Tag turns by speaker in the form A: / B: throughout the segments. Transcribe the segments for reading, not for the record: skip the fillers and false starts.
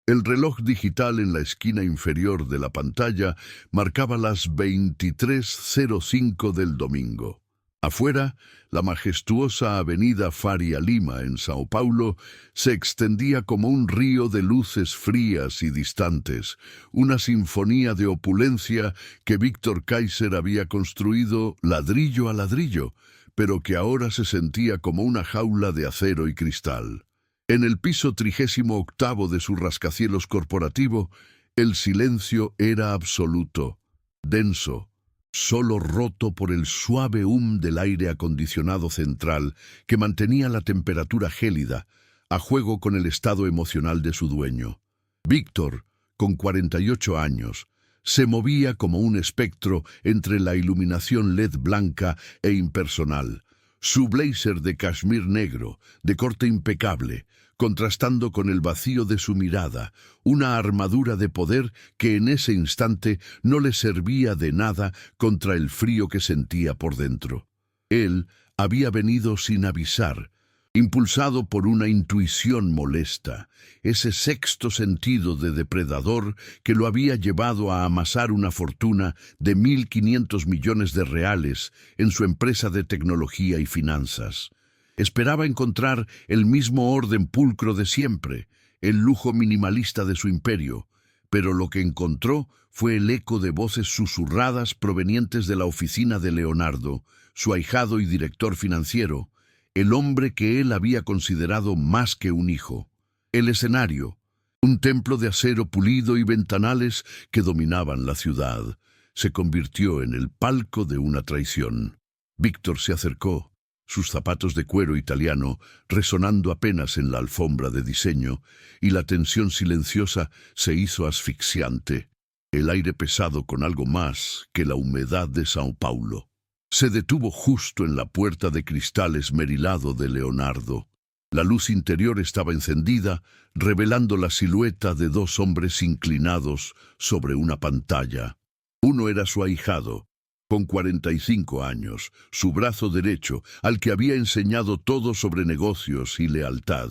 A: El reloj digital en la esquina inferior de la pantalla marcaba las 23:05 del domingo. Afuera, la majestuosa avenida Faria Lima en Sao Paulo se extendía como un río de luces frías y distantes, una sinfonía de opulencia que Víctor Kaiser había construido ladrillo a ladrillo, pero que ahora se sentía como una jaula de acero y cristal. En el piso 38º de su rascacielos corporativo, el silencio era absoluto, denso, solo roto por el suave del aire acondicionado central que mantenía la temperatura gélida, a juego con el estado emocional de su dueño. Víctor, con 48 años, se movía como un espectro entre la iluminación LED blanca e impersonal. Su blazer de cashmere negro, de corte impecable, contrastando con el vacío de su mirada, una armadura de poder que en ese instante no le servía de nada contra el frío que sentía por dentro. Él había venido sin avisar, impulsado por una intuición molesta, ese sexto sentido de depredador que lo había llevado a amasar una fortuna de 1.500 millones de reales en su empresa de tecnología y finanzas. Esperaba encontrar el mismo orden pulcro de siempre, el lujo minimalista de su imperio, pero lo que encontró fue el eco de voces susurradas provenientes de la oficina de Leonardo, su ahijado y director financiero, el hombre que él había considerado más que un hijo. El escenario, un templo de acero pulido y ventanales que dominaban la ciudad, se convirtió en el palco de una traición. Víctor se acercó, sus zapatos de cuero italiano resonando apenas en la alfombra de diseño, y la tensión silenciosa se hizo asfixiante, el aire pesado con algo más que la humedad de Sao Paulo. Se detuvo justo en la puerta de cristal esmerilado de Leonardo. La luz interior estaba encendida, revelando la silueta de dos hombres inclinados sobre una pantalla. Uno era su ahijado, con 45 años, su brazo derecho, al que había enseñado todo sobre negocios y lealtad.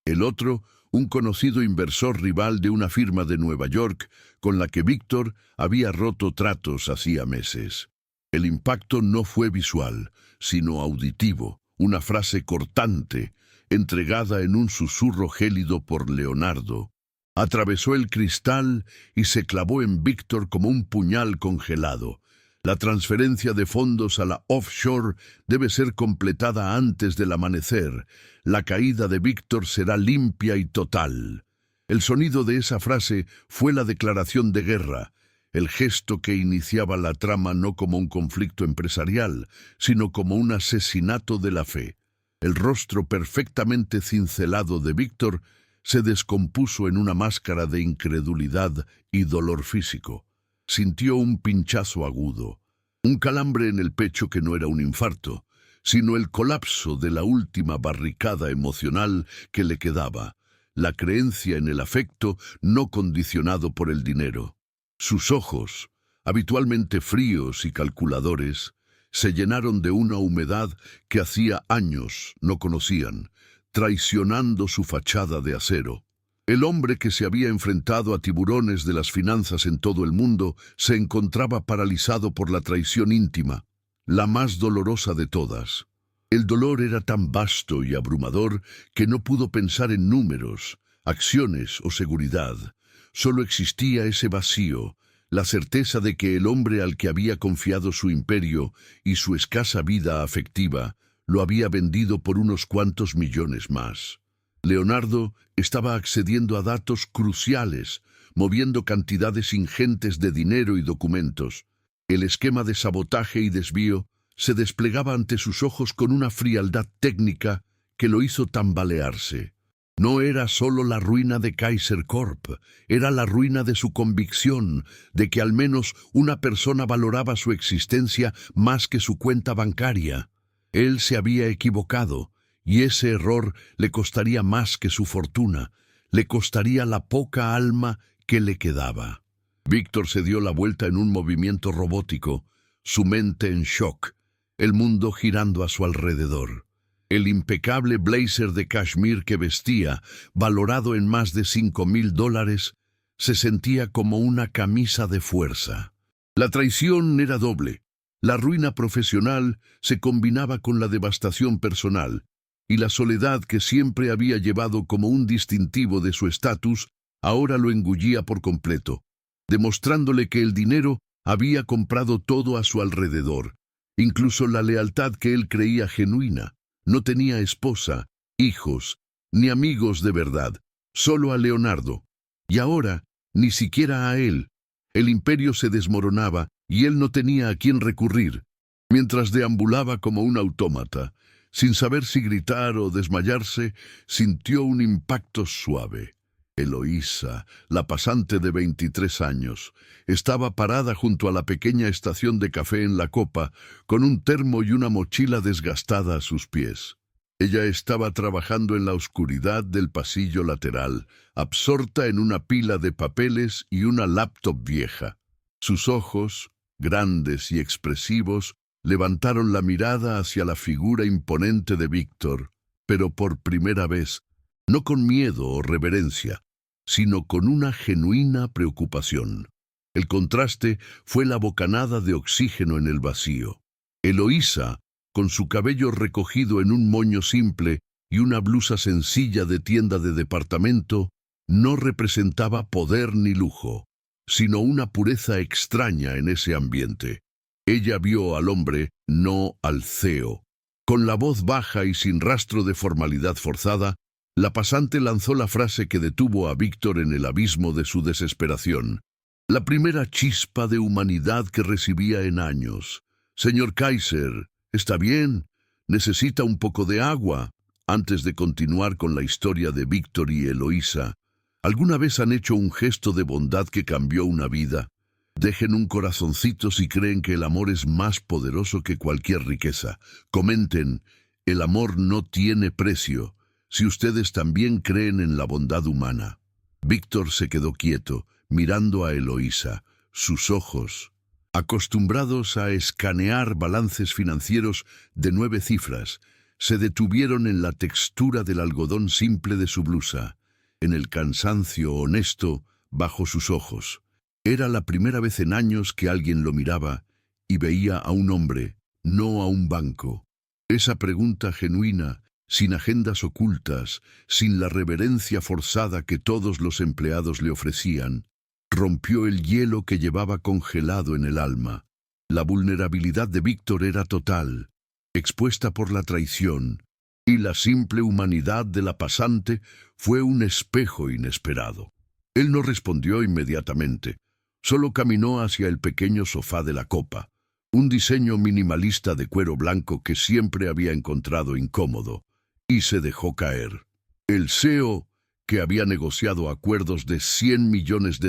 A: El otro, un conocido inversor rival de una firma de Nueva York, con la que Víctor había roto tratos hacía meses. El impacto no fue visual, sino auditivo, una frase cortante, entregada en un susurro gélido por Leonardo. Atravesó el cristal y se clavó en Víctor como un puñal congelado. La transferencia de fondos a la offshore debe ser completada antes del amanecer. La caída de Víctor será limpia y total. El sonido de esa frase fue la declaración de guerra, el gesto que iniciaba la trama no como un conflicto empresarial, sino como un asesinato de la fe. El rostro perfectamente cincelado de Víctor se descompuso en una máscara de incredulidad y dolor físico. Sintió un pinchazo agudo, un calambre en el pecho que no era un infarto, sino el colapso de la última barricada emocional que le quedaba, la creencia en el afecto no condicionado por el dinero. Sus ojos, habitualmente fríos y calculadores, se llenaron de una humedad que hacía años no conocían, traicionando su fachada de acero. El hombre que se había enfrentado a tiburones de las finanzas en todo el mundo se encontraba paralizado por la traición íntima, la más dolorosa de todas. El dolor era tan vasto y abrumador que no pudo pensar en números, acciones o seguridad. Solo existía ese vacío, la certeza de que el hombre al que había confiado su imperio y su escasa vida afectiva lo había vendido por unos cuantos millones más. Leonardo estaba accediendo a datos cruciales, moviendo cantidades ingentes de dinero y documentos. El esquema de sabotaje y desvío se desplegaba ante sus ojos con una frialdad técnica que lo hizo tambalearse. No era solo la ruina de Kaiser Corp, era la ruina de su convicción de que al menos una persona valoraba su existencia más que su cuenta bancaria. Él se había equivocado, y ese error le costaría más que su fortuna, le costaría la poca alma que le quedaba. Víctor se dio la vuelta en un movimiento robótico, su mente en shock, el mundo girando a su alrededor. El impecable blazer de cashmere que vestía, valorado en más de $5,000, se sentía como una camisa de fuerza. La traición era doble. La ruina profesional se combinaba con la devastación personal, y la soledad que siempre había llevado como un distintivo de su estatus, ahora lo engullía por completo, demostrándole que el dinero había comprado todo a su alrededor, incluso la lealtad que él creía genuina. No tenía esposa, hijos, ni amigos de verdad, solo a Leonardo. Y ahora, ni siquiera a él. El imperio se desmoronaba y él no tenía a quién recurrir. Mientras deambulaba como un autómata, sin saber si gritar o desmayarse, sintió un impacto suave. Eloísa, la pasante de 23 años, estaba parada junto a la pequeña estación de café en La Copa, con un termo y una mochila desgastada a sus pies. Ella estaba trabajando en la oscuridad del pasillo lateral, absorta en una pila de papeles y una laptop vieja. Sus ojos, grandes y expresivos, levantaron la mirada hacia la figura imponente de Víctor, pero por primera vez, no con miedo o reverencia, sino con una genuina preocupación. El contraste fue la bocanada de oxígeno en el vacío. Eloísa, con su cabello recogido en un moño simple y una blusa sencilla de tienda de departamento, no representaba poder ni lujo, sino una pureza extraña en ese ambiente. Ella vio al hombre, no al CEO. Con la voz baja y sin rastro de formalidad forzada, la pasante lanzó la frase que detuvo a Víctor en el abismo de su desesperación. La primera chispa de humanidad que recibía en años. «Señor Kaiser, ¿está bien? Necesita un poco de agua». Antes de continuar con la historia de Víctor y Eloísa, ¿alguna vez han hecho un gesto de bondad que cambió una vida? Dejen un corazoncito si creen que el amor es más poderoso que cualquier riqueza. Comenten, el amor no tiene precio. Si ustedes también creen en la bondad humana. Víctor se quedó quieto, mirando a Eloísa. Sus ojos, acostumbrados a escanear balances financieros de 9 cifras, se detuvieron en la textura del algodón simple de su blusa, en el cansancio honesto bajo sus ojos. Era la primera vez en años que alguien lo miraba y veía a un hombre, no a un banco. Esa pregunta genuina, sin agendas ocultas, sin la reverencia forzada que todos los empleados le ofrecían, rompió el hielo que llevaba congelado en el alma. La vulnerabilidad de Víctor era total, expuesta por la traición, y la simple humanidad de la pasante fue un espejo inesperado. Él no respondió inmediatamente, solo caminó hacia el pequeño sofá de La Copa, un diseño minimalista de cuero blanco que siempre había encontrado incómodo, y se dejó caer. El CEO, que había negociado acuerdos de $100 millones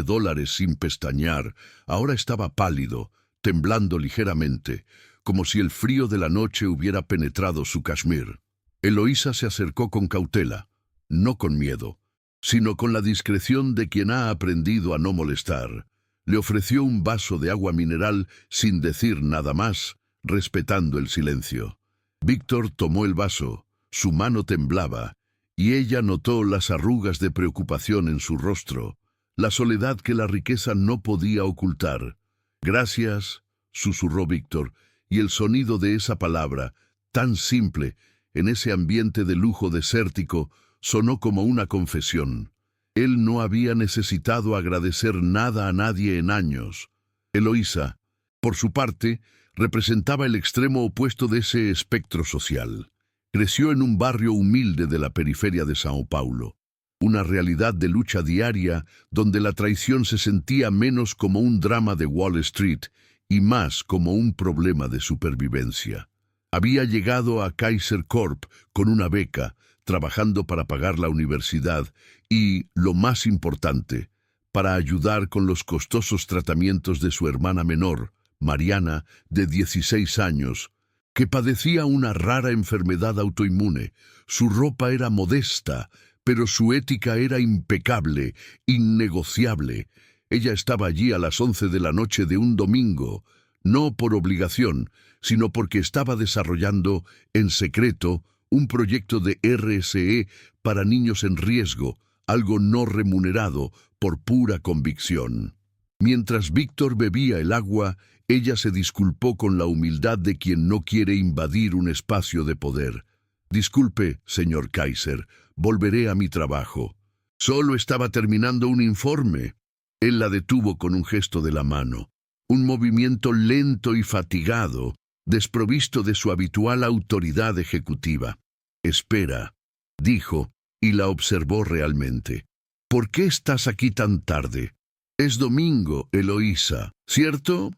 A: sin pestañear, ahora estaba pálido, temblando ligeramente, como si el frío de la noche hubiera penetrado su cashmere. Eloísa se acercó con cautela, no con miedo, sino con la discreción de quien ha aprendido a no molestar. Le ofreció un vaso de agua mineral sin decir nada más, respetando el silencio. Víctor tomó el vaso. Su mano temblaba, y ella notó las arrugas de preocupación en su rostro, la soledad que la riqueza no podía ocultar. «Gracias», susurró Víctor, y el sonido de esa palabra, tan simple, en ese ambiente de lujo desértico, sonó como una confesión. Él no había necesitado agradecer nada a nadie en años. Eloísa, por su parte, representaba el extremo opuesto de ese espectro social. Creció en un barrio humilde de la periferia de Sao Paulo, una realidad de lucha diaria donde la traición se sentía menos como un drama de Wall Street y más como un problema de supervivencia. Había llegado a Kaiser Corp con una beca, trabajando para pagar la universidad y, lo más importante, para ayudar con los costosos tratamientos de su hermana menor, Mariana, de 16 años, que padecía una rara enfermedad autoinmune. Su ropa era modesta, pero su ética era impecable, innegociable. Ella estaba allí a las 11 de la noche de un domingo, no por obligación, sino porque estaba desarrollando, en secreto, un proyecto de RSE para niños en riesgo, algo no remunerado por pura convicción. Mientras Víctor bebía el agua, ella se disculpó con la humildad de quien no quiere invadir un espacio de poder. Disculpe, señor Kaiser, volveré a mi trabajo. Solo estaba terminando un informe. Él la detuvo con un gesto de la mano, un movimiento lento y fatigado, desprovisto de su habitual autoridad ejecutiva. Espera, dijo, y la observó realmente. ¿Por qué estás aquí tan tarde? Es domingo, Eloísa, ¿cierto?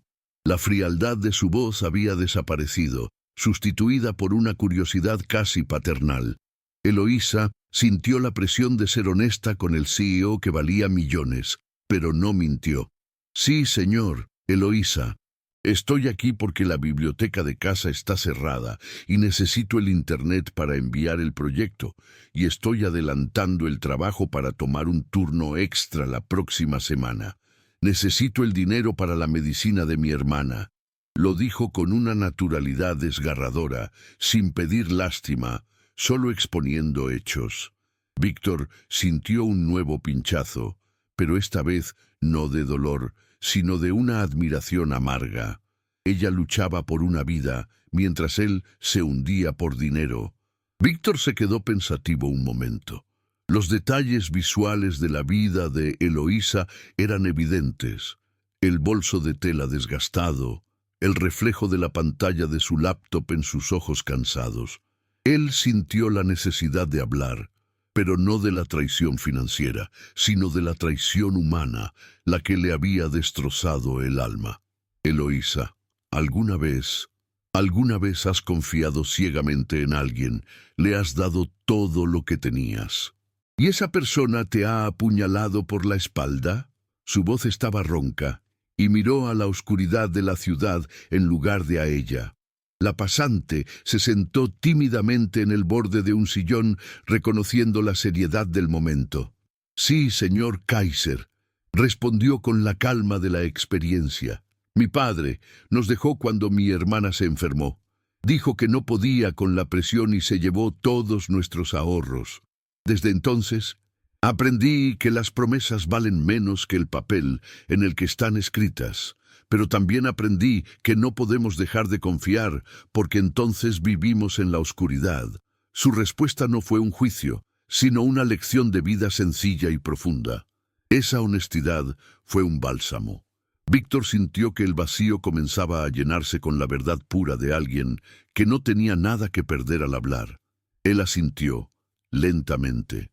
A: La frialdad de su voz había desaparecido, sustituida por una curiosidad casi paternal. Eloísa sintió la presión de ser honesta con el CEO que valía millones, pero no mintió. Sí, señor, Eloísa. Estoy aquí porque la biblioteca de casa está cerrada y necesito el internet para enviar el proyecto, y estoy adelantando el trabajo para tomar un turno extra la próxima semana. Necesito el dinero para la medicina de mi hermana. Lo dijo con una naturalidad desgarradora, sin pedir lástima, solo exponiendo hechos. Víctor sintió un nuevo pinchazo, pero esta vez no de dolor, sino de una admiración amarga. Ella luchaba por una vida, mientras él se hundía por dinero. Víctor se quedó pensativo un momento. Los detalles visuales de la vida de Eloísa eran evidentes. El bolso de tela desgastado, el reflejo de la pantalla de su laptop en sus ojos cansados. Él sintió la necesidad de hablar, pero no de la traición financiera, sino de la traición humana, la que le había destrozado el alma. Eloísa, ¿alguna vez has confiado ciegamente en alguien? ¿Le has dado todo lo que tenías? ¿Y esa persona te ha apuñalado por la espalda? Su voz estaba ronca, y miró a la oscuridad de la ciudad en lugar de a ella. La pasante se sentó tímidamente en el borde de un sillón, reconociendo la seriedad del momento. Sí, señor Kaiser, respondió con la calma de la experiencia. Mi padre nos dejó cuando mi hermana se enfermó. Dijo que no podía con la presión y se llevó todos nuestros ahorros. Desde entonces, aprendí que las promesas valen menos que el papel en el que están escritas. Pero también aprendí que no podemos dejar de confiar, porque entonces vivimos en la oscuridad. Su respuesta no fue un juicio, sino una lección de vida sencilla y profunda. Esa honestidad fue un bálsamo. Víctor sintió que el vacío comenzaba a llenarse con la verdad pura de alguien que no tenía nada que perder al hablar. Él asintió, lentamente.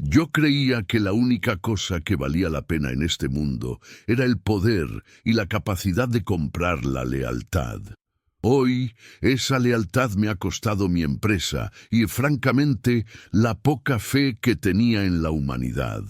A: Yo creía que la única cosa que valía la pena en este mundo era el poder y la capacidad de comprar la lealtad. Hoy, esa lealtad me ha costado mi empresa y, francamente, la poca fe que tenía en la humanidad.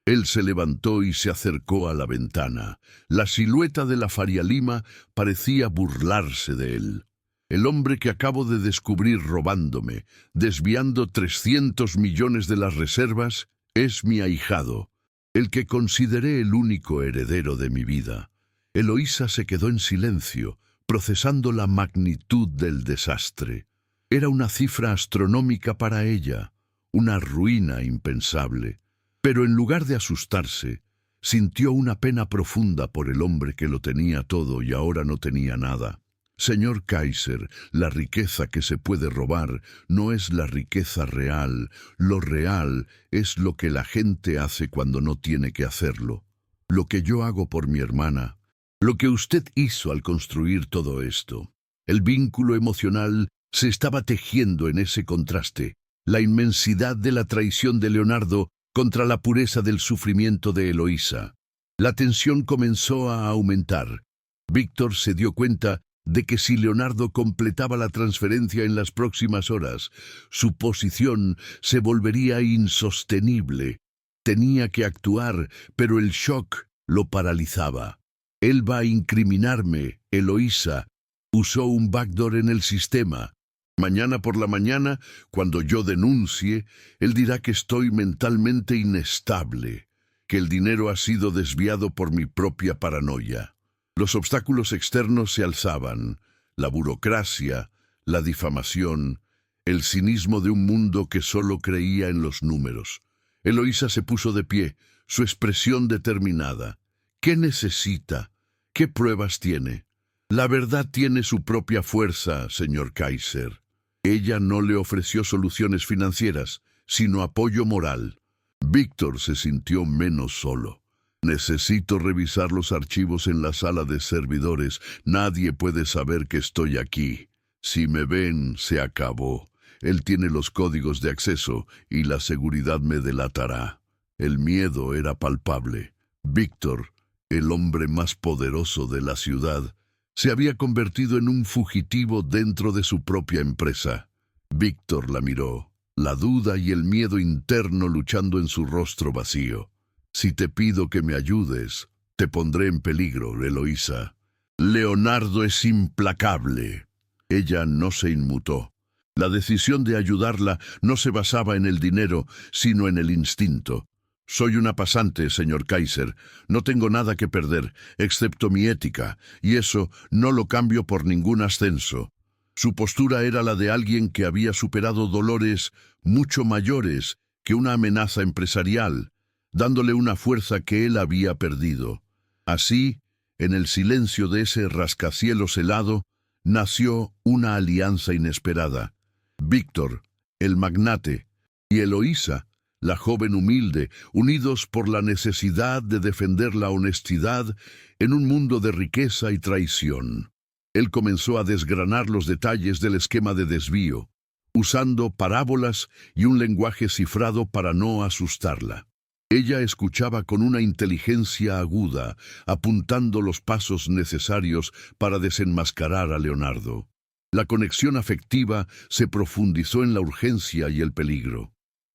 A: Él se levantó y se acercó a la ventana. La silueta de la Faria Lima parecía burlarse de él. El hombre que acabo de descubrir robándome, desviando 300 millones de las reservas, es mi ahijado, el que consideré el único heredero de mi vida. Eloísa se quedó en silencio, procesando la magnitud del desastre. Era una cifra astronómica para ella, una ruina impensable. Pero en lugar de asustarse, sintió una pena profunda por el hombre que lo tenía todo y ahora no tenía nada. Señor Kaiser, la riqueza que se puede robar no es la riqueza real. Lo real es lo que la gente hace cuando no tiene que hacerlo. Lo que yo hago por mi hermana, lo que usted hizo al construir todo esto. El vínculo emocional se estaba tejiendo en ese contraste. La inmensidad de la traición de Leonardo contra la pureza del sufrimiento de Eloísa. La tensión comenzó a aumentar. Víctor se dio cuenta de que si Leonardo completaba la transferencia en las próximas horas, su posición se volvería insostenible. Tenía que actuar, pero el shock lo paralizaba. Él va a incriminarme, Eloísa. Usó un backdoor en el sistema. Mañana por la mañana, cuando yo denuncie, él dirá que estoy mentalmente inestable, que el dinero ha sido desviado por mi propia paranoia. Los obstáculos externos se alzaban, la burocracia, la difamación. el cinismo de un mundo que solo creía en los números. Eloísa se puso de pie, su expresión determinada. ¿Qué necesita? ¿Qué pruebas tiene? La verdad tiene su propia fuerza, señor Kaiser. Ella no le ofreció soluciones financieras, sino apoyo moral. Víctor se sintió menos solo. Necesito revisar los archivos en la sala de servidores. Nadie puede saber que estoy aquí. Si me ven, se acabó. Él tiene los códigos de acceso y la seguridad me delatará. El miedo era palpable. Víctor, el hombre más poderoso de la ciudad, se había convertido en un fugitivo dentro de su propia empresa. Víctor la miró, la duda y el miedo interno luchando en su rostro vacío. Si te pido que me ayudes, te pondré en peligro, Eloísa. Leonardo es implacable. Ella no se inmutó. La decisión de ayudarla no se basaba en el dinero, sino en el instinto. Soy una pasante, señor Kaiser. No tengo nada que perder, excepto mi ética, y eso no lo cambio por ningún ascenso. Su postura era la de alguien que había superado dolores mucho mayores que una amenaza empresarial, dándole una fuerza que él había perdido. Así, en el silencio de ese rascacielos helado, nació una alianza inesperada. Víctor, el magnate, y Eloísa, la joven humilde, unidos por la necesidad de defender la honestidad en un mundo de riqueza y traición. Él comenzó a desgranar los detalles del esquema de desvío, usando parábolas y un lenguaje cifrado para no asustarla. Ella escuchaba con una inteligencia aguda, apuntando los pasos necesarios para desenmascarar a Leonardo. La conexión afectiva se profundizó en la urgencia y el peligro.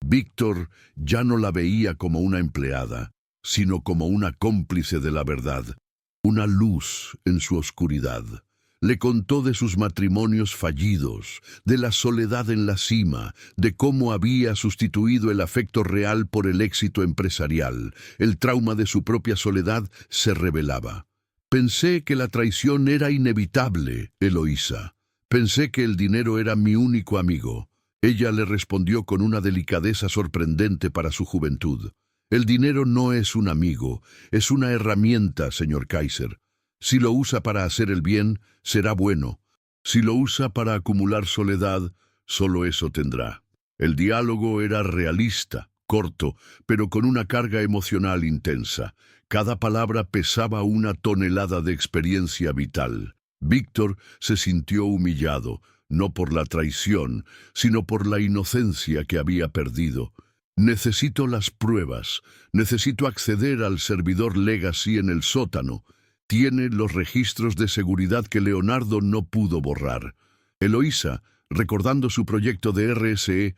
A: Víctor ya no la veía como una empleada, sino como una cómplice de la verdad, una luz en su oscuridad. Le contó de sus matrimonios fallidos, de la soledad en la cima, de cómo había sustituido el afecto real por el éxito empresarial. El trauma de su propia soledad se revelaba. Pensé que la traición era inevitable, Eloísa. Pensé que el dinero era mi único amigo. Ella le respondió con una delicadeza sorprendente para su juventud. El dinero no es un amigo, es una herramienta, señor Kaiser. Si lo usa para hacer el bien, será bueno. Si lo usa para acumular soledad, solo eso tendrá. El diálogo era realista, corto, pero con una carga emocional intensa. Cada palabra pesaba una tonelada de experiencia vital. Víctor se sintió humillado, no por la traición, sino por la inocencia que había perdido. Necesito las pruebas, necesito acceder al servidor Legacy en el sótano. Tiene los registros de seguridad que Leonardo no pudo borrar. Eloísa, recordando su proyecto de RSE,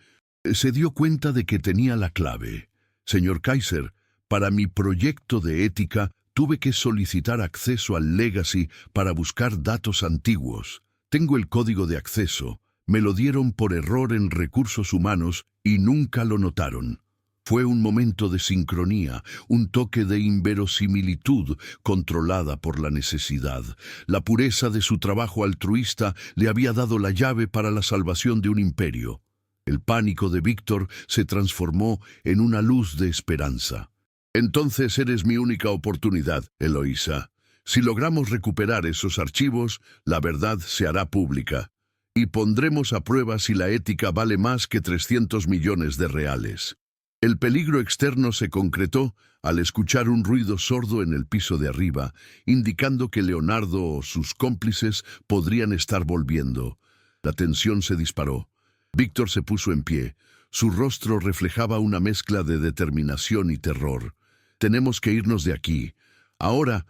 A: se dio cuenta de que tenía la clave. Señor Kaiser, para mi proyecto de ética, tuve que solicitar acceso al Legacy para buscar datos antiguos. Tengo el código de acceso. Me lo dieron por error en recursos humanos y nunca lo notaron. Fue un momento de sincronía, un toque de inverosimilitud controlada por la necesidad. La pureza de su trabajo altruista le había dado la llave para la salvación de un imperio. El pánico de Víctor se transformó en una luz de esperanza. Entonces eres mi única oportunidad, Eloísa. Si logramos recuperar esos archivos, la verdad se hará pública. Y pondremos a prueba si la ética vale más que 300 millones de reales. El peligro externo se concretó al escuchar un ruido sordo en el piso de arriba, indicando que Leonardo o sus cómplices podrían estar volviendo. La tensión se disparó. Víctor se puso en pie. Su rostro reflejaba una mezcla de determinación y terror. Tenemos que irnos de aquí. Ahora,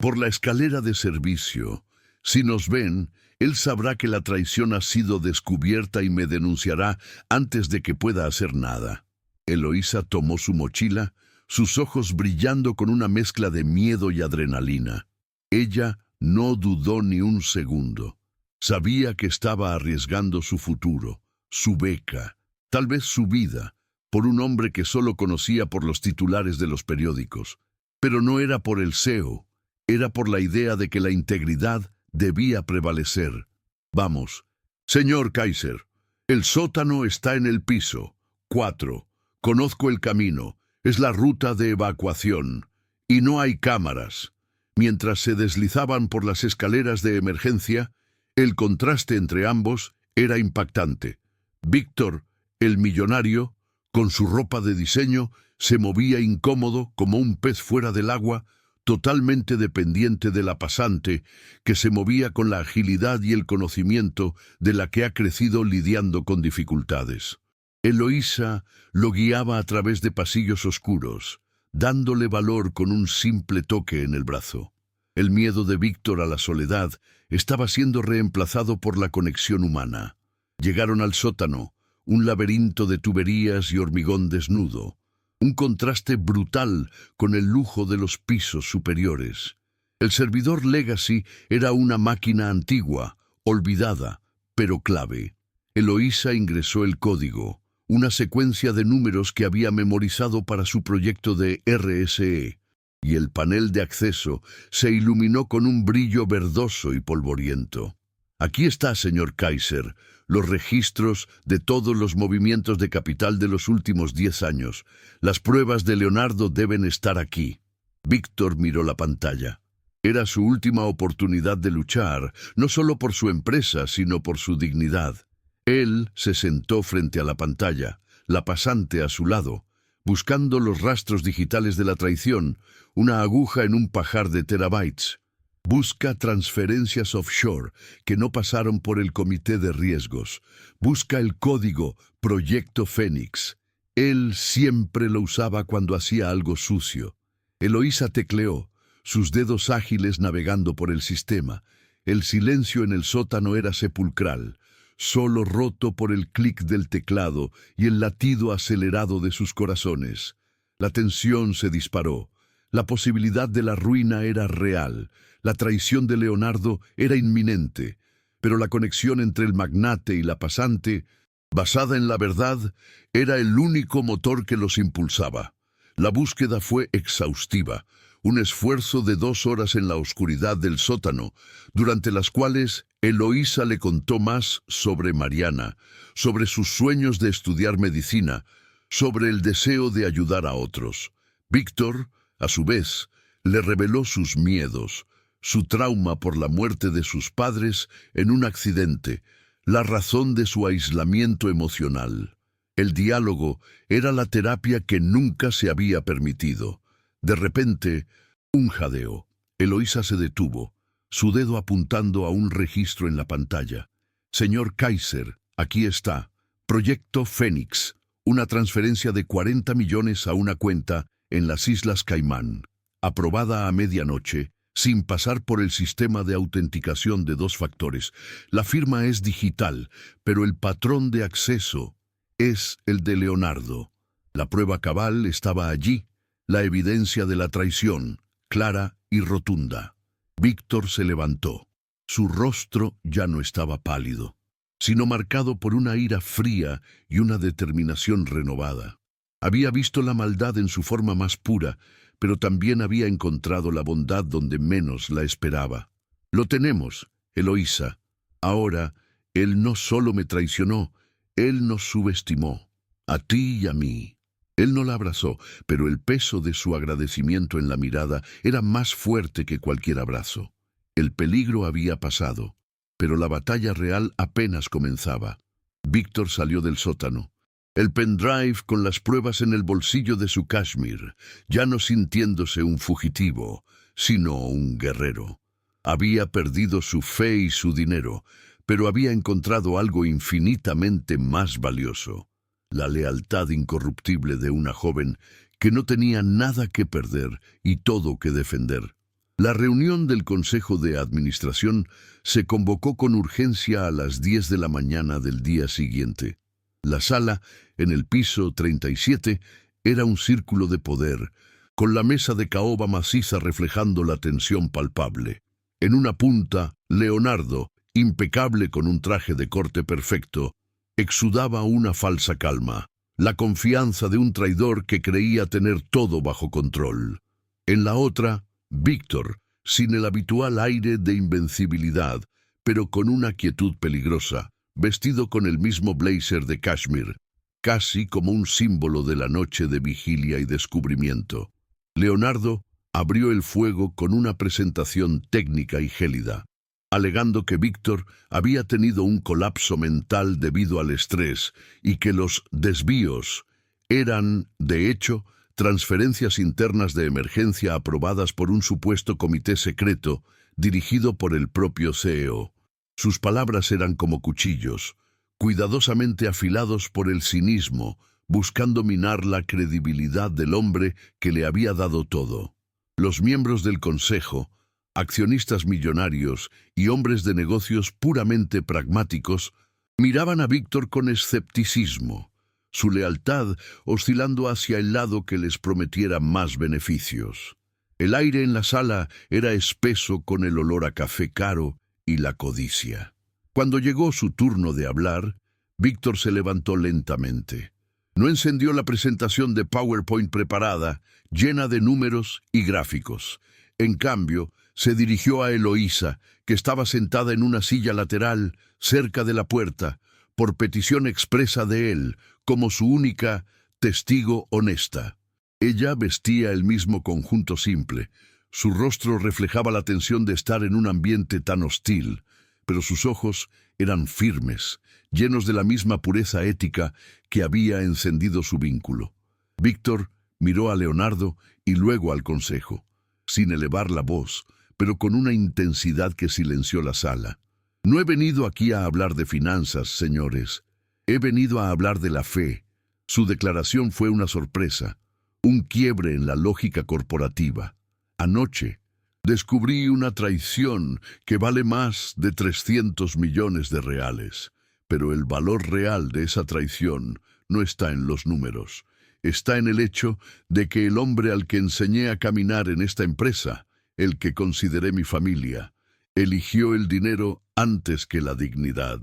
A: por la escalera de servicio. Si nos ven, él sabrá que la traición ha sido descubierta y me denunciará antes de que pueda hacer nada. Eloísa tomó su mochila, sus ojos brillando con una mezcla de miedo y adrenalina. Ella no dudó ni un segundo. Sabía que estaba arriesgando su futuro, su beca, tal vez su vida, por un hombre que solo conocía por los titulares de los periódicos. Pero no era por el SEO, era por la idea de que la integridad debía prevalecer. Vamos, señor Kaiser. El sótano está en el piso. 4. Conozco el camino. Es la ruta de evacuación. Y no hay cámaras. Mientras se deslizaban por las escaleras de emergencia, el contraste entre ambos era impactante. Víctor, el millonario, con su ropa de diseño, se movía incómodo como un pez fuera del agua, totalmente dependiente de la pasante, que se movía con la agilidad y el conocimiento de la que ha crecido lidiando con dificultades. Eloísa lo guiaba a través de pasillos oscuros, dándole valor con un simple toque en el brazo. El miedo de Víctor a la soledad estaba siendo reemplazado por la conexión humana. Llegaron al sótano, un laberinto de tuberías y hormigón desnudo, un contraste brutal con el lujo de los pisos superiores. El servidor Legacy era una máquina antigua, olvidada, pero clave. Eloísa ingresó el código, una secuencia de números que había memorizado para su proyecto de RSE, y el panel de acceso se iluminó con un brillo verdoso y polvoriento. Aquí está, señor Kaiser, los registros de todos los movimientos de capital de los últimos 10 años. Las pruebas de Leonardo deben estar aquí. Víctor miró la pantalla. Era su última oportunidad de luchar, no solo por su empresa, sino por su dignidad. Él se sentó frente a la pantalla, la pasante a su lado, buscando los rastros digitales de la traición, una aguja en un pajar de terabytes. Busca transferencias offshore que no pasaron por el comité de riesgos. Busca el código Proyecto Fénix. Él siempre lo usaba cuando hacía algo sucio. Eloísa tecleó, sus dedos ágiles navegando por el sistema. El silencio en el sótano era sepulcral, solo roto por el clic del teclado y el latido acelerado de sus corazones. La tensión se disparó. La posibilidad de la ruina era real. La traición de Leonardo era inminente, pero la conexión entre el magnate y la pasante, basada en la verdad, era el único motor que los impulsaba. La búsqueda fue exhaustiva, un esfuerzo de 2 horas en la oscuridad del sótano, durante las cuales Eloísa le contó más sobre Mariana, sobre sus sueños de estudiar medicina, sobre el deseo de ayudar a otros. Víctor, a su vez, le reveló sus miedos, su trauma por la muerte de sus padres en un accidente, la razón de su aislamiento emocional. El diálogo era la terapia que nunca se había permitido. De repente, un jadeo. Eloísa se detuvo, su dedo apuntando a un registro en la pantalla. Señor Kaiser, aquí está. Proyecto Fénix, una transferencia de 40 millones a una cuenta en las Islas Caimán, aprobada a medianoche, sin pasar por el sistema de autenticación de 2 factores. La firma es digital, pero el patrón de acceso es el de Leonardo. La prueba cabal estaba allí, la evidencia de la traición, clara y rotunda. Víctor se levantó. Su rostro ya no estaba pálido, sino marcado por una ira fría y una determinación renovada. Había visto la maldad en su forma más pura, pero también había encontrado la bondad donde menos la esperaba. Lo tenemos, Eloísa. Ahora, él no solo me traicionó, él nos subestimó, a ti y a mí. Él no la abrazó, pero el peso de su agradecimiento en la mirada era más fuerte que cualquier abrazo. El peligro había pasado, pero la batalla real apenas comenzaba. Víctor salió del sótano. El pendrive con las pruebas en el bolsillo de su cashmere, ya no sintiéndose un fugitivo, sino un guerrero. Había perdido su fe y su dinero, pero había encontrado algo infinitamente más valioso: la lealtad incorruptible de una joven que no tenía nada que perder y todo que defender. La reunión del Consejo de Administración se convocó con urgencia a las 10 de la mañana del día siguiente. La sala, en el piso 37, era un círculo de poder, con la mesa de caoba maciza reflejando la tensión palpable. En una punta, Leonardo, impecable con un traje de corte perfecto, exudaba una falsa calma, la confianza de un traidor que creía tener todo bajo control. En la otra, Víctor, sin el habitual aire de invencibilidad, pero con una quietud peligrosa, vestido con el mismo blazer de cashmere, casi como un símbolo de la noche de vigilia y descubrimiento. Leonardo abrió el fuego con una presentación técnica y gélida, alegando que Víctor había tenido un colapso mental debido al estrés y que los desvíos eran, de hecho, transferencias internas de emergencia aprobadas por un supuesto comité secreto dirigido por el propio CEO. Sus palabras eran como cuchillos, cuidadosamente afilados por el cinismo, buscando minar la credibilidad del hombre que le había dado todo. Los miembros del consejo, accionistas millonarios y hombres de negocios puramente pragmáticos, miraban a Víctor con escepticismo, su lealtad oscilando hacia el lado que les prometiera más beneficios. El aire en la sala era espeso con el olor a café caro y la codicia. Cuando llegó su turno de hablar, Víctor se levantó lentamente. No encendió la presentación de PowerPoint preparada, llena de números y gráficos. En cambio, se dirigió a Eloísa, que estaba sentada en una silla lateral, cerca de la puerta, por petición expresa de él, como su única testigo honesta. Ella vestía el mismo conjunto simple. Su rostro reflejaba la tensión de estar en un ambiente tan hostil, pero sus ojos eran firmes, llenos de la misma pureza ética que había encendido su vínculo. Víctor miró a Leonardo y luego al consejo, sin elevar la voz, pero con una intensidad que silenció la sala. No he venido aquí a hablar de finanzas, señores. He venido a hablar de la fe. Su declaración fue una sorpresa, un quiebre en la lógica corporativa. Anoche descubrí una traición que vale más de 300 millones de reales. Pero el valor real de esa traición no está en los números. Está en el hecho de que el hombre al que enseñé a caminar en esta empresa, el que consideré mi familia, eligió el dinero antes que la dignidad.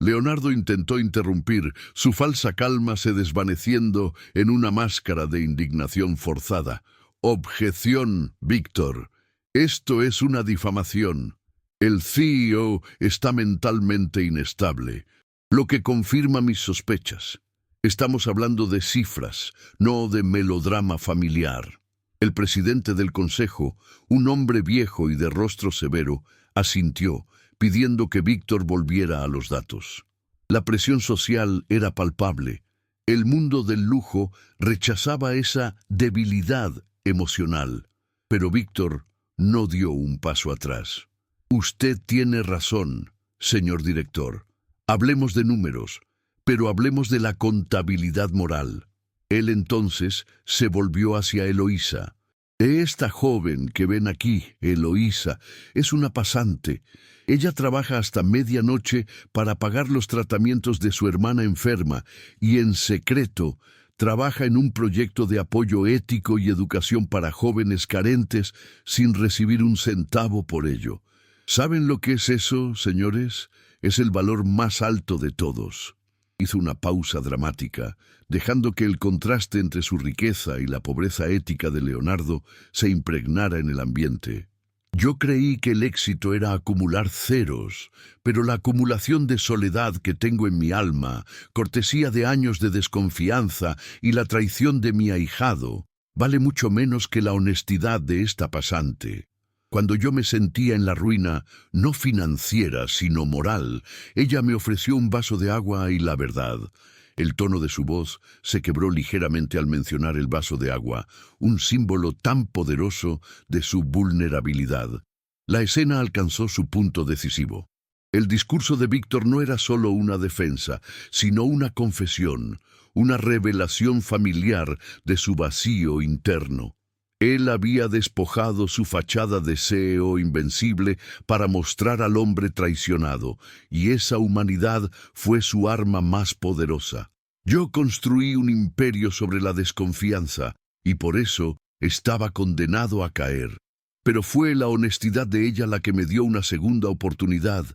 A: Leonardo intentó interrumpir, su falsa calma se desvaneciendo en una máscara de indignación forzada. Objeción, Víctor. Esto es una difamación. El CEO está mentalmente inestable, lo que confirma mis sospechas. Estamos hablando de cifras, no de melodrama familiar. El presidente del consejo, un hombre viejo y de rostro severo, asintió, pidiendo que Víctor volviera a los datos. La presión social era palpable. El mundo del lujo rechazaba esa debilidad emocional, pero Víctor no dio un paso atrás. Usted tiene razón, señor director. Hablemos de números, pero hablemos de la contabilidad moral. Él entonces se volvió hacia Eloísa. Esta joven que ven aquí, Eloísa, es una pasante. Ella trabaja hasta medianoche para pagar los tratamientos de su hermana enferma y en secreto trabaja en un proyecto de apoyo ético y educación para jóvenes carentes sin recibir un centavo por ello. ¿Saben lo que es eso, señores? Es el valor más alto de todos. Hizo una pausa dramática, dejando que el contraste entre su riqueza y la pobreza ética de Leonardo se impregnara en el ambiente. Yo creí que el éxito era acumular ceros, pero la acumulación de soledad que tengo en mi alma, cortesía de años de desconfianza y la traición de mi ahijado, vale mucho menos que la honestidad de esta pasante. Cuando yo me sentía en la ruina, no financiera, sino moral, ella me ofreció un vaso de agua y la verdad. El tono de su voz se quebró ligeramente al mencionar el vaso de agua, un símbolo tan poderoso de su vulnerabilidad. La escena alcanzó su punto decisivo. El discurso de Víctor no era solo una defensa, sino una confesión, una revelación familiar de su vacío interno. Él había despojado su fachada de CEO invencible para mostrar al hombre traicionado, y esa humanidad fue su arma más poderosa. Yo construí un imperio sobre la desconfianza, y por eso estaba condenado a caer. Pero fue la honestidad de ella la que me dio una segunda oportunidad,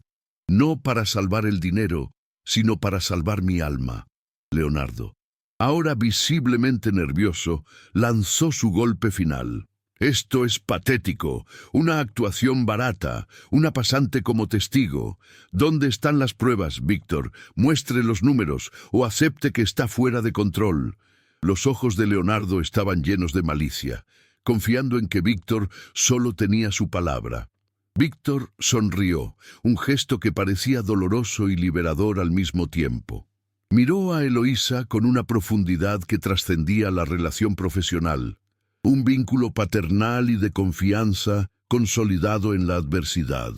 A: no para salvar el dinero, sino para salvar mi alma. Leonardo, ahora visiblemente nervioso, lanzó su golpe final. Esto es patético, una actuación barata, una pasante como testigo. ¿Dónde están las pruebas, Víctor? Muestre los números o acepte que está fuera de control. Los ojos de Leonardo estaban llenos de malicia, confiando en que Víctor solo tenía su palabra. Víctor sonrió, un gesto que parecía doloroso y liberador al mismo tiempo. Miró a Eloísa con una profundidad que trascendía la relación profesional. Un vínculo paternal y de confianza consolidado en la adversidad.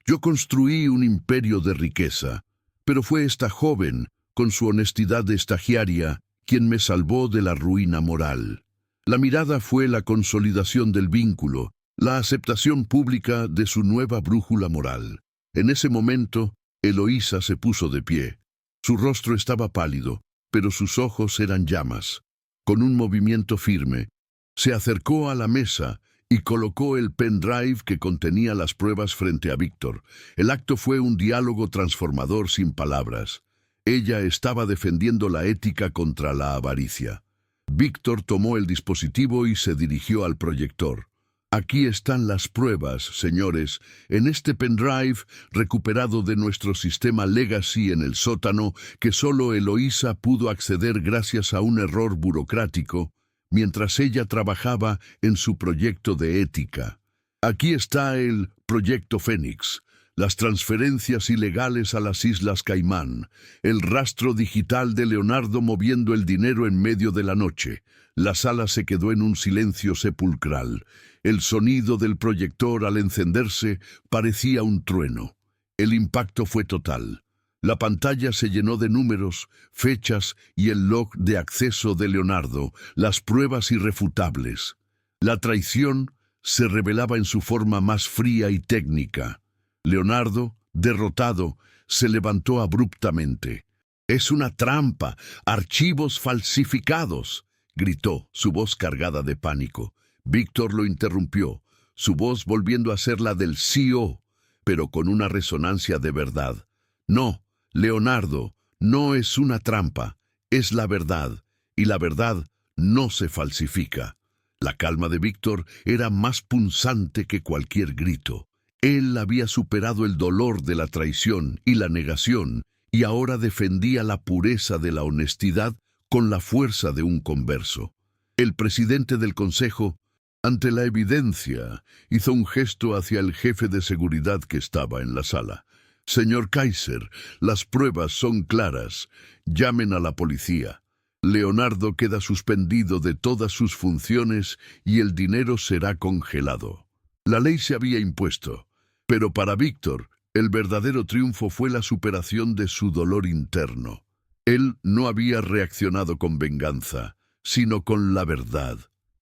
A: Yo construí un imperio de riqueza, pero fue esta joven, con su honestidad de estagiaria, quien me salvó de la ruina moral. La mirada fue la consolidación del vínculo, la aceptación pública de su nueva brújula moral. En ese momento, Eloísa se puso de pie. Su rostro estaba pálido, pero sus ojos eran llamas. Con un movimiento firme, se acercó a la mesa y colocó el pendrive que contenía las pruebas frente a Víctor. El acto fue un diálogo transformador sin palabras. Ella estaba defendiendo la ética contra la avaricia. Víctor tomó el dispositivo y se dirigió al proyector. Aquí están las pruebas, señores, en este pendrive recuperado de nuestro sistema Legacy en el sótano que solo Eloísa pudo acceder gracias a un error burocrático, mientras ella trabajaba en su proyecto de ética. Aquí está el Proyecto Fénix, las transferencias ilegales a las Islas Caimán, el rastro digital de Leonardo moviendo el dinero en medio de la noche. La sala se quedó en un silencio sepulcral. El sonido del proyector al encenderse parecía un trueno. El impacto fue total. La pantalla se llenó de números, fechas y el log de acceso de Leonardo, las pruebas irrefutables. La traición se revelaba en su forma más fría y técnica. Leonardo, derrotado, se levantó abruptamente. «Es una trampa, archivos falsificados», gritó, su voz cargada de pánico. Víctor lo interrumpió, su voz volviendo a ser la del CEO, pero con una resonancia de verdad. «No, Leonardo, no es una trampa, es la verdad, y la verdad no se falsifica». La calma de Víctor era más punzante que cualquier grito. Él había superado el dolor de la traición y la negación, y ahora defendía la pureza de la honestidad con la fuerza de un converso. El presidente del consejo, ante la evidencia, hizo un gesto hacia el jefe de seguridad que estaba en la sala. «Señor Kaiser, las pruebas son claras. Llamen a la policía. Leonardo queda suspendido de todas sus funciones y el dinero será congelado». La ley se había impuesto, pero para Víctor, el verdadero triunfo fue la superación de su dolor interno. Él no había reaccionado con venganza, sino con la verdad.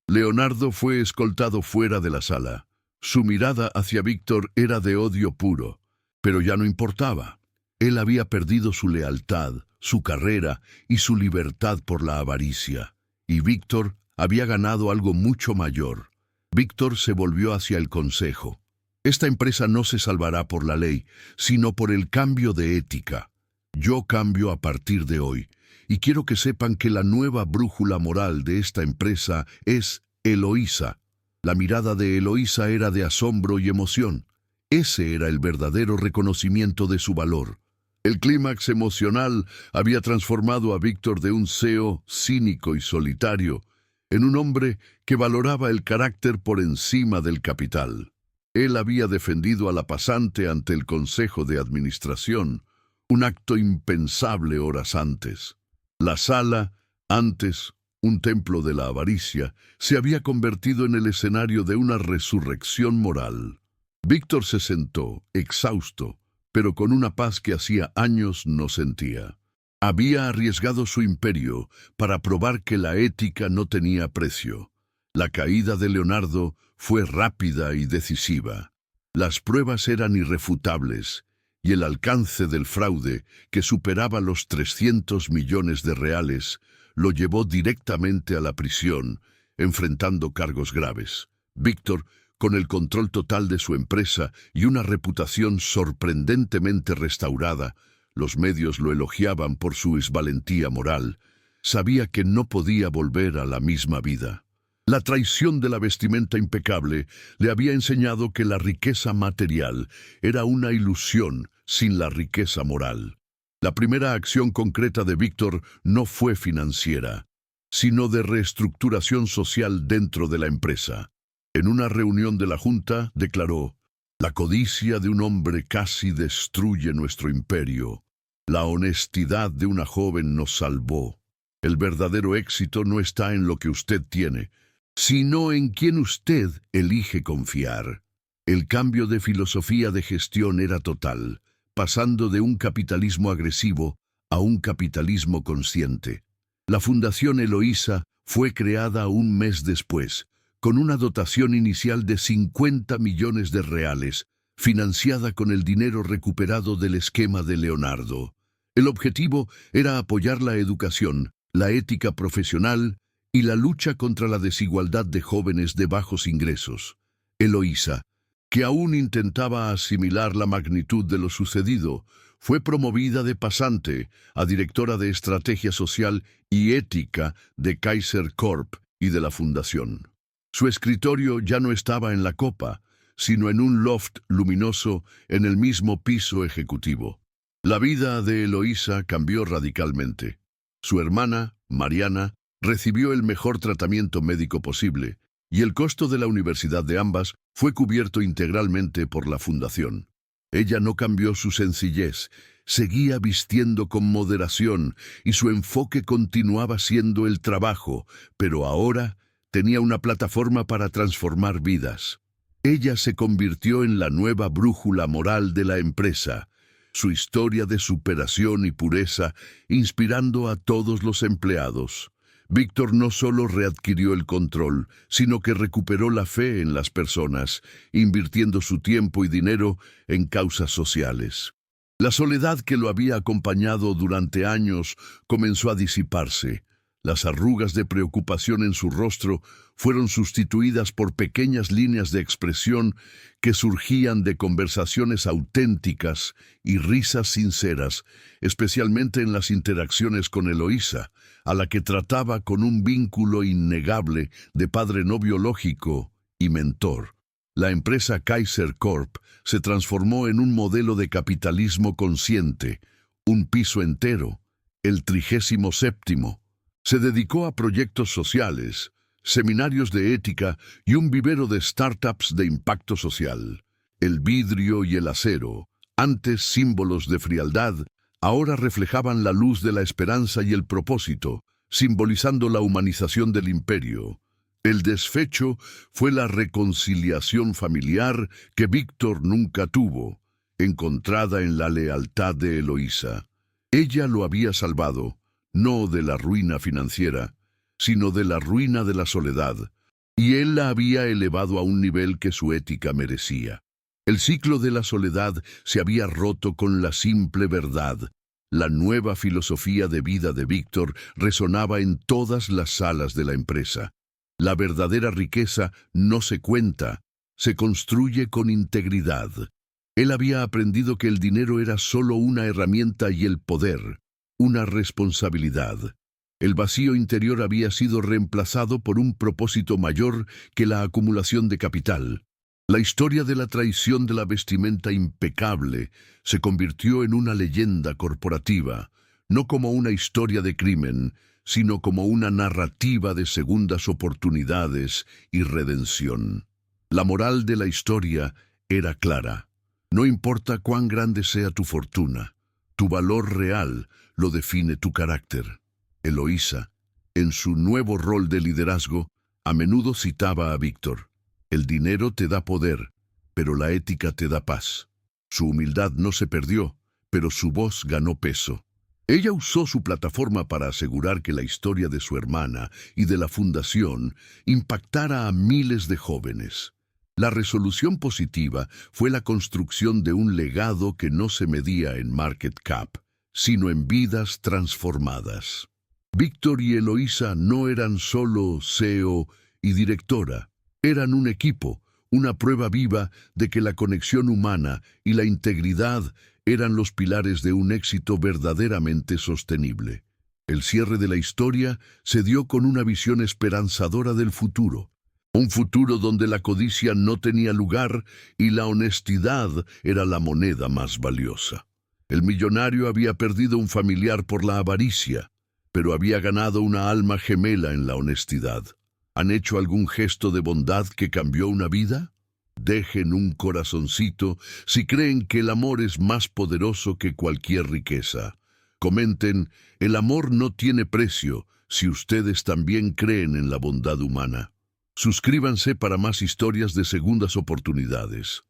A: Leonardo fue escoltado fuera de la sala. Su mirada hacia Víctor era de odio puro, pero ya no importaba. Él había perdido su lealtad, su carrera y su libertad por la avaricia. Y Víctor había ganado algo mucho mayor. Víctor se volvió hacia el consejo. «Esta empresa no se salvará por la ley, sino por el cambio de ética. Yo cambio a partir de hoy, y quiero que sepan que la nueva brújula moral de esta empresa es Eloísa». La mirada de Eloísa era de asombro y emoción. Ese era el verdadero reconocimiento de su valor. El clímax emocional había transformado a Víctor de un CEO cínico y solitario en un hombre que valoraba el carácter por encima del capital. Él había defendido a la pasante ante el Consejo de Administración, un acto impensable horas antes. La sala, antes un templo de la avaricia, se había convertido en el escenario de una resurrección moral. Víctor se sentó, exhausto, pero con una paz que hacía años no sentía. Había arriesgado su imperio para probar que la ética no tenía precio. La caída de Leonardo fue rápida y decisiva. Las pruebas eran irrefutables, y el alcance del fraude, que superaba los 300 millones de reales, lo llevó directamente a la prisión, enfrentando cargos graves. Víctor, con el control total de su empresa y una reputación sorprendentemente restaurada, los medios lo elogiaban por su valentía moral, sabía que no podía volver a la misma vida. La traición de la vestimenta impecable le había enseñado que la riqueza material era una ilusión sin la riqueza moral. La primera acción concreta de Víctor no fue financiera, sino de reestructuración social dentro de la empresa. En una reunión de la Junta declaró: «La codicia de un hombre casi destruye nuestro imperio. La honestidad de una joven nos salvó. El verdadero éxito no está en lo que usted tiene, sino en quien usted elige confiar». El cambio de filosofía de gestión era total, pasando de un capitalismo agresivo a un capitalismo consciente. La Fundación Eloísa fue creada un mes después, con una dotación inicial de 50 millones de reales, financiada con el dinero recuperado del esquema de Leonardo. El objetivo era apoyar la educación, la ética profesional y la lucha contra la desigualdad de jóvenes de bajos ingresos. Eloísa, que aún intentaba asimilar la magnitud de lo sucedido, fue promovida de pasante a directora de Estrategia Social y Ética de Kaiser Corp y de la Fundación. Su escritorio ya no estaba en la copa, sino en un loft luminoso en el mismo piso ejecutivo. La vida de Eloísa cambió radicalmente. Su hermana, Mariana, recibió el mejor tratamiento médico posible, y el costo de la universidad de ambas fue cubierto integralmente por la Fundación. Ella no cambió su sencillez, seguía vistiendo con moderación y su enfoque continuaba siendo el trabajo, pero ahora tenía una plataforma para transformar vidas. Ella se convirtió en la nueva brújula moral de la empresa, su historia de superación y pureza inspirando a todos los empleados. Víctor no solo readquirió el control, sino que recuperó la fe en las personas, invirtiendo su tiempo y dinero en causas sociales. La soledad que lo había acompañado durante años comenzó a disiparse. Las arrugas de preocupación en su rostro fueron sustituidas por pequeñas líneas de expresión que surgían de conversaciones auténticas y risas sinceras, especialmente en las interacciones con Eloísa, a la que trataba con un vínculo innegable de padre no biológico y mentor. La empresa Kaiser Corp se transformó en un modelo de capitalismo consciente, un piso entero, el 37º. Se dedicó a proyectos sociales, seminarios de ética y un vivero de startups de impacto social. El vidrio y el acero, antes símbolos de frialdad, ahora reflejaban la luz de la esperanza y el propósito, simbolizando la humanización del imperio. El desfecho fue la reconciliación familiar que Víctor nunca tuvo, encontrada en la lealtad de Eloísa. Ella lo había salvado, no de la ruina financiera, sino de la ruina de la soledad, y él la había elevado a un nivel que su ética merecía. El ciclo de la soledad se había roto con la simple verdad. La nueva filosofía de vida de Víctor resonaba en todas las salas de la empresa. La verdadera riqueza no se cuenta, se construye con integridad. Él había aprendido que el dinero era solo una herramienta y el poder, una responsabilidad. El vacío interior había sido reemplazado por un propósito mayor que la acumulación de capital. La historia de la traición de la vestimenta impecable se convirtió en una leyenda corporativa, no como una historia de crimen, sino como una narrativa de segundas oportunidades y redención. La moral de la historia era clara. No importa cuán grande sea tu fortuna, tu valor real lo define tu carácter. Eloísa, en su nuevo rol de liderazgo, a menudo citaba a Víctor: «El dinero te da poder, pero la ética te da paz». Su humildad no se perdió, pero su voz ganó peso. Ella usó su plataforma para asegurar que la historia de su hermana y de la fundación impactara a miles de jóvenes. La resolución positiva fue la construcción de un legado que no se medía en market cap, sino en vidas transformadas. Víctor y Eloísa no eran solo CEO y directora, eran un equipo, una prueba viva de que la conexión humana y la integridad eran los pilares de un éxito verdaderamente sostenible. El cierre de la historia se dio con una visión esperanzadora del futuro. Un futuro donde la codicia no tenía lugar y la honestidad era la moneda más valiosa. El millonario había perdido un familiar por la avaricia, pero había ganado una alma gemela en la honestidad. ¿Han hecho algún gesto de bondad que cambió una vida? Dejen un corazoncito si creen que el amor es más poderoso que cualquier riqueza. Comenten, el amor no tiene precio si ustedes también creen en la bondad humana. Suscríbanse para más historias de segundas oportunidades.